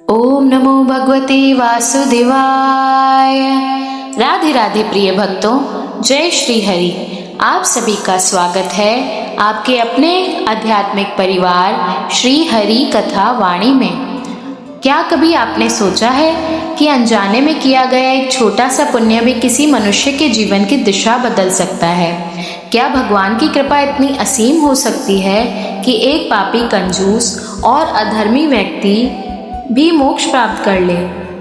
ओम नमो भगवते वासुदेवाय। राधे राधे प्रिय भक्तों, जय श्री हरि। आप सभी का स्वागत है आपके अपने आध्यात्मिक परिवार श्री हरि कथा वाणी में। क्या कभी आपने सोचा है कि अनजाने में किया गया एक छोटा सा पुण्य भी किसी मनुष्य के जीवन की दिशा बदल सकता है? क्या भगवान की कृपा इतनी असीम हो सकती है कि एक पापी, कंजूस और अधर्मी व्यक्ति भी मोक्ष प्राप्त कर ले?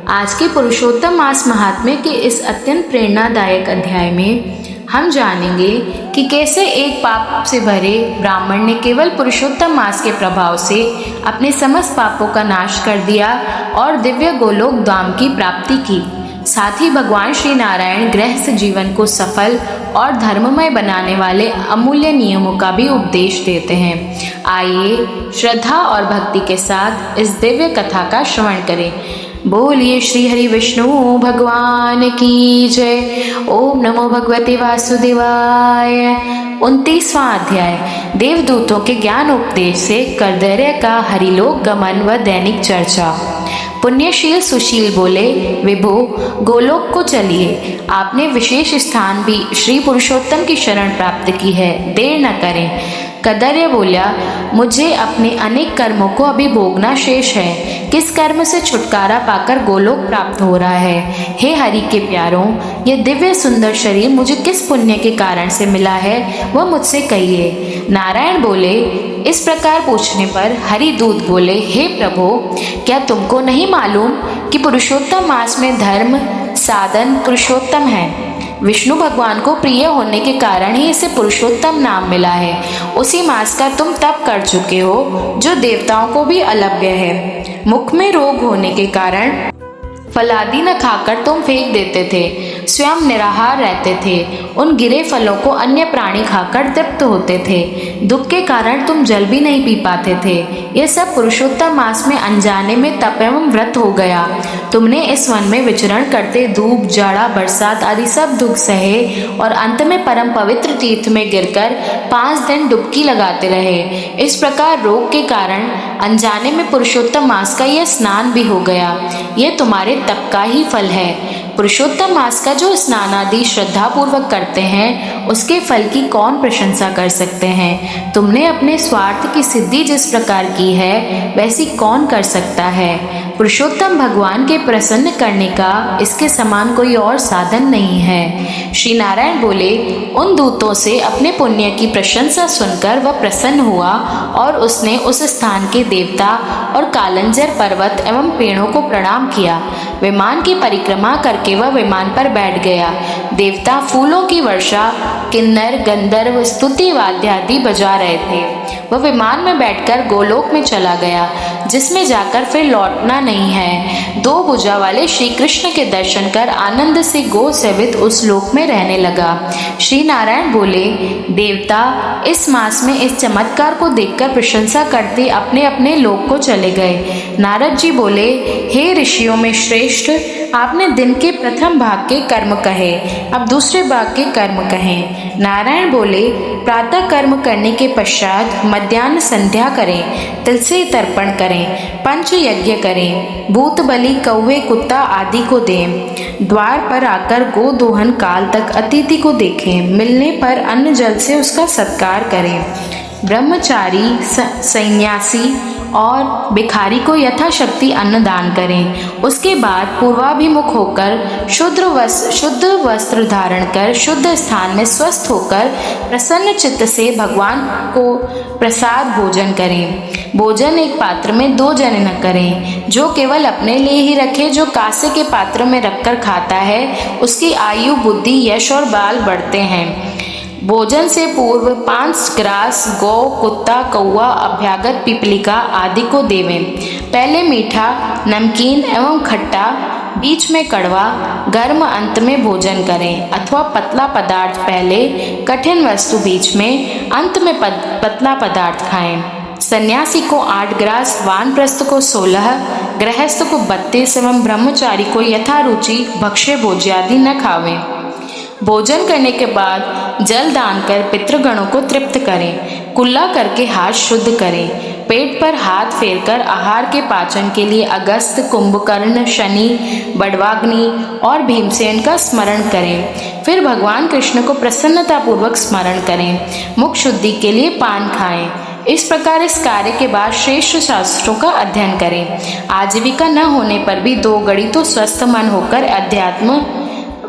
आज के पुरुषोत्तम मास महात्म्य के इस अत्यंत प्रेरणादायक अध्याय में हम जानेंगे कि कैसे एक पाप से भरे ब्राह्मण ने केवल पुरुषोत्तम मास के प्रभाव से अपने समस्त पापों का नाश कर दिया और दिव्य गोलोक धाम की प्राप्ति की। साथ ही भगवान श्री नारायण गृहस्थ जीवन को सफल और धर्ममय बनाने वाले अमूल्य नियमों का भी उपदेश देते हैं। आइए श्रद्धा और भक्ति के साथ इस दिव्य कथा का श्रवण करें। बोलिए श्री हरि विष्णु भगवान की जय। ओम नमो भगवते वासुदेवाय। 29वां अध्याय, देवदूतों के ज्ञान उपदेश से कर्दर्य का हरिलोक गमन व दैनिक चर्चा। पुण्यशील सुशील बोले, विभो गोलोक को चलिए, आपने विशेष स्थान भी श्री पुरुषोत्तम की शरण प्राप्त की है, देर न करें। कर्दर्य बोला, मुझे अपने अनेक कर्मों को अभी भोगना शेष है। किस कर्म से छुटकारा पाकर गोलोक प्राप्त हो रहा है? हे हरि के प्यारों, यह दिव्य सुंदर शरीर मुझे किस पुण्य के कारण से मिला है, वह मुझसे कहिए। नारायण बोले, इस प्रकार पूछने पर हरिदूत बोले, हे प्रभु, क्या तुमको नहीं मालूम कि पुरुषोत्तम मास में धर्म साधन पुरुषोत्तम है? विष्णु भगवान को प्रिय होने के कारण ही इसे पुरुषोत्तम नाम मिला है। उसी मास का तुम तप कर चुके हो जो देवताओं को भी अलभ्य है। मुख में रोग होने के कारण फलादि न खाकर तुम फेंक देते थे, स्वयं निराहार रहते थे। उन गिरे फलों को अन्य प्राणी खाकर तृप्त होते थे। दुख के कारण तुम जल भी नहीं पी पाते थे। यह सब पुरुषोत्तम मास में अनजाने में तप एवं व्रत हो गया। तुमने इस वन में विचरण करते धूप, जाड़ा, बरसात आदि सब दुख सहे और अंत में परम पवित्र तीर्थ में गिरकर 5 दिन डुबकी लगाते रहे। इस प्रकार रोग के कारण अनजाने में पुरुषोत्तम मास का यह स्नान भी हो गया। यह तुम्हारे तप का ही फल है। पुरुषोत्तम मास का जो स्नान आदि श्रद्धा पूर्वक करते हैं, उसके फल की कौन प्रशंसा कर सकते हैं? तुमने अपने स्वार्थ की सिद्धि जिस प्रकार की है, वैसी कौन कर सकता है? पुरुषोत्तम भगवान के प्रसन्न करने का इसके समान कोई और साधन नहीं है। श्री नारायण बोले, उन दूतों से अपने पुण्य की प्रशंसा सुनकर वह प्रसन्न हुआ और उसने उस स्थान के देवता और कालंजर पर्वत एवं पेड़ों को प्रणाम किया। विमान की परिक्रमा करके वह विमान पर बैठ गया। देवता फूलों की वर्षा, किन्नर, गंधर्व स्तुति वाद्य आदि बजा रहे थे। वह विमान में बैठकर गोलोक में चला गया, जिसमें जाकर फिर लौटना नहीं है। 2 भुजा वाले श्री कृष्ण के दर्शन कर आनंद से गो सेवित उस लोक में रहने लगा। श्री नारायण बोले, देवता इस मास में इस चमत्कार को देखकर प्रशंसा करते अपने अपने लोक को चले गए। नारद जी बोले, हे ऋषियों में श्रेष्ठ, आपने दिन के प्रथम भाग के कर्म कहे, अब दूसरे भाग के कर्म कहें। नारायण बोले, प्रातः कर्म करने के पश्चात मध्याह्न संध्या करें, तिल से तर्पण करें, पंच यज्ञ करें, भूत बलि, कौवे, कुत्ता आदि को दें। द्वार पर आकर गो दोहन काल तक अतिथि को देखें, मिलने पर अन्न जल से उसका सत्कार करें। ब्रह्मचारी, सन्यासी और भिखारी को यथाशक्ति अन्न दान करें। उसके बाद पूर्वाभिमुख होकर शुद्ध वस्त्र धारण कर शुद्ध स्थान में स्वस्थ होकर प्रसन्न चित्त से भगवान को प्रसाद भोजन करें। भोजन एक पात्र में 2 जने न करें। जो केवल अपने लिए ही रखे, जो कांसे के पात्र में रखकर खाता है, उसकी आयु, बुद्धि, यश और बाल बढ़ते हैं। भोजन से पूर्व 5 ग्रास गौ, कुत्ता, कौवा, अभ्यागत, पिपलिका आदि को देवें। पहले मीठा, नमकीन एवं खट्टा, बीच में कड़वा, गर्म, अंत में भोजन करें। अथवा पतला पदार्थ पहले, कठिन वस्तु बीच में, अंत में पतला पदार्थ खाएं। सन्यासी को 8 ग्रास, वानप्रस्थ को 16, गृहस्थ को 32 एवं ब्रह्मचारी को यथारुचि भक्ष्य भोज्यादि न खावें। भोजन करने के बाद जल दान कर पितृगणों को तृप्त करें। कुल्ला करके हाथ शुद्ध करें। पेट पर हाथ फेरकर आहार के पाचन के लिए अगस्त, कुंभकर्ण, शनि, बड़वाग्नि और भीमसेन का स्मरण करें। फिर भगवान कृष्ण को प्रसन्नतापूर्वक स्मरण करें। मुख शुद्धि के लिए पान खाएं। इस प्रकार इस कार्य के बाद श्रेष्ठ शास्त्रों का अध्ययन करें। आजीविका न होने पर भी 2 घड़ी तो स्वस्थ मन होकर अध्यात्म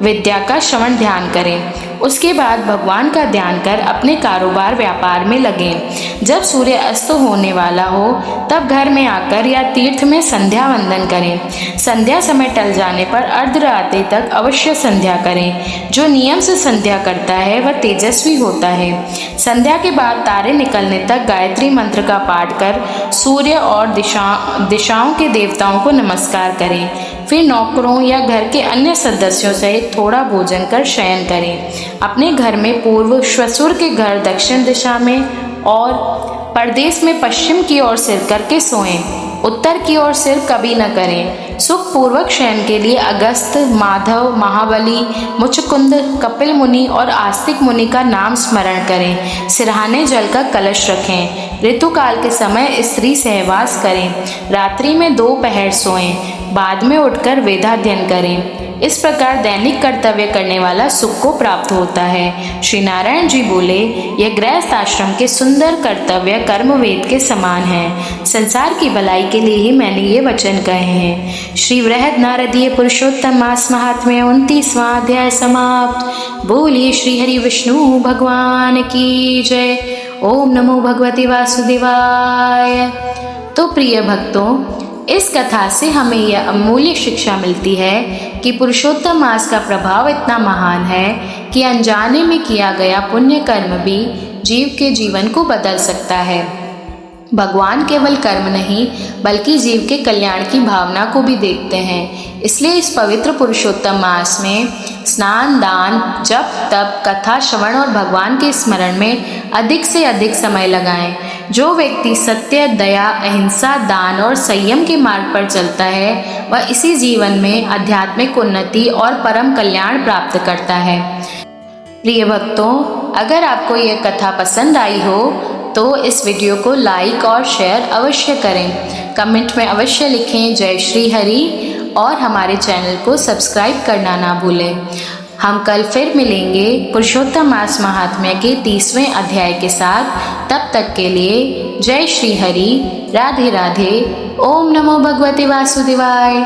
विद्या का श्रवण ध्यान करें। उसके बाद भगवान का ध्यान कर अपने कारोबार व्यापार में लगें। जब सूर्य अस्त होने वाला हो तब घर में आकर या तीर्थ में संध्या वंदन करें। संध्या समय टल जाने पर अर्धरात्रि तक अवश्य संध्या करें। जो नियम से संध्या करता है वह तेजस्वी होता है। संध्या के बाद तारे निकलने तक गायत्री मंत्र का पाठ कर सूर्य और दिशाओं के देवताओं को नमस्कार करें। फिर नौकरों या घर के अन्य सदस्यों सहित थोड़ा भोजन कर शयन करें। अपने घर में पूर्व, श्वशुर के घर दक्षिण दिशा में और परदेश में पश्चिम की ओर सिर करके सोएं। उत्तर की ओर सिर कभी न करें। सुख पूर्वक शयन के लिए अगस्त, माधव, महाबली, मुचकुंद, कपिल मुनि और आस्तिक मुनि का नाम स्मरण करें। सिरहाने जल का कलश रखें। ऋतुकाल के समय स्त्री सहवास करें। रात्रि में 2 पहर सोएं। बाद में उठकर वेदाध्ययन करें। इस प्रकार दैनिक कर्तव्य करने वाला सुख को प्राप्त होता है। श्री नारायण जी बोले, यह गृहस्थ आश्रम के सुंदर कर्तव्य कर्म वेद के समान है। संसार की भलाई के लिए ही मैंने ये वचन कहे हैं। श्री वृहद नारदीय पुरुषोत्तम मास महात्म्य 29वां अध्याय समाप्त। बोलिए श्री हरि विष्णु भगवान की जय। ओम नमो भगवते वासुदेवाय। तो प्रिय भक्तों, इस कथा से हमें यह अमूल्य शिक्षा मिलती है कि पुरुषोत्तम मास का प्रभाव इतना महान है कि अनजाने में किया गया पुण्य कर्म भी जीव के जीवन को बदल सकता है। भगवान केवल कर्म नहीं बल्कि जीव के कल्याण की भावना को भी देखते हैं। इसलिए इस पवित्र पुरुषोत्तम मास में स्नान, दान, जप, तप, कथा श्रवण और भगवान के स्मरण में अधिक से अधिक समय लगाएं। जो व्यक्ति सत्य, दया, अहिंसा, दान और संयम के मार्ग पर चलता है वह इसी जीवन में आध्यात्मिक उन्नति और परम कल्याण प्राप्त करता है। प्रिय भक्तों, अगर आपको यह कथा पसंद आई हो तो इस वीडियो को लाइक और शेयर अवश्य करें। कमेंट में अवश्य लिखें जय श्री हरि और हमारे चैनल को सब्सक्राइब करना ना भूलें। हम कल फिर मिलेंगे पुरुषोत्तम मास महात्म्य के 30वें अध्याय के साथ। तब तक के लिए जय श्री हरि, राधे राधे, ओम नमो भगवते वासुदेवाय।